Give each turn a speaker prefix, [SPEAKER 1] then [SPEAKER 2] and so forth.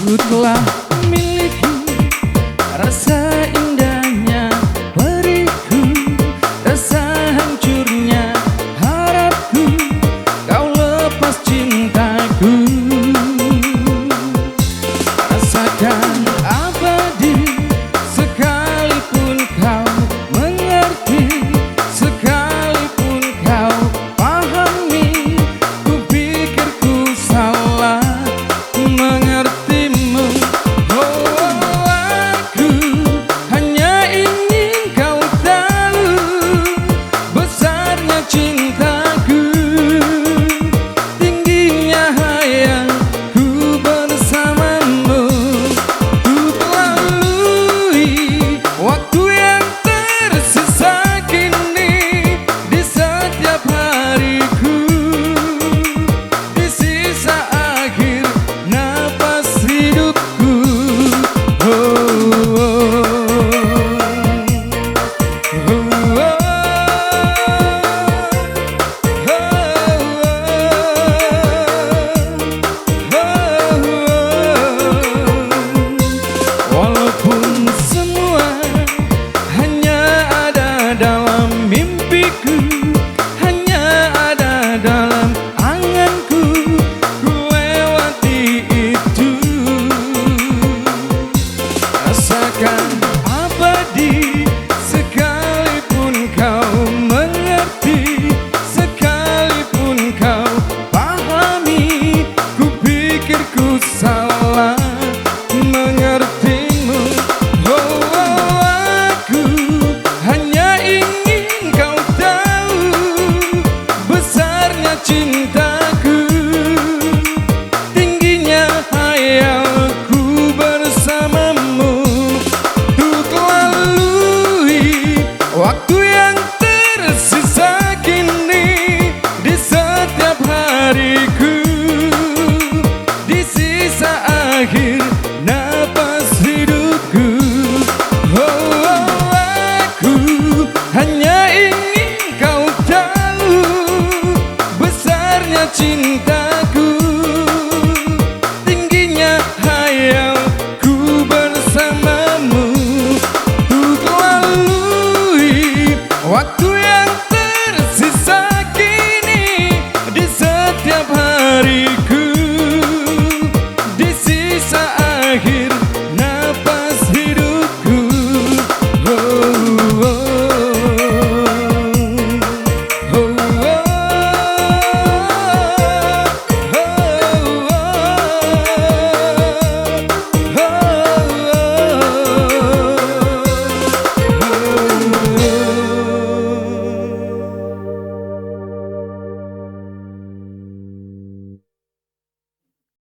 [SPEAKER 1] Ku telah miliki rasa indahnya periku, rasa hancurnya harapku, kau lepas cintaku. Rasakan abadi sekalipun kau mengerti, sekalipun kau pahami. Ku pikir ku salah mengertimu. Oh, aku hanya ingin kau tahu besarnya cintaku, tingginya hayalku bersamamu. Ku telah lalui waktu yang tersisa kini di setiap hariku, di sisa akhir napas hidupku. Oh, oh, oh, oh, walaupun semua hanya ada dalam mimpiku, hanya ada dalam anganku, ku lewati itu. Rasakan abadi sekalipun kau mengerti, sekalipun kau pahami. Ku pikir ku salah mengertimu. Oh, oh, aku hanya ingin kau tahu besarnya cintaku, tingginya hayalku bersamamu. Untuk lalui waktu yang tersisa kini di setiap hariku, di sisa akhir napas hidupku. Oh, oh, aku hanya ingin kau tahu besarnya cintaku, tingginya hayalku bersamamu. Untuk lalui waktu yang tersisa kini di setiap hariku,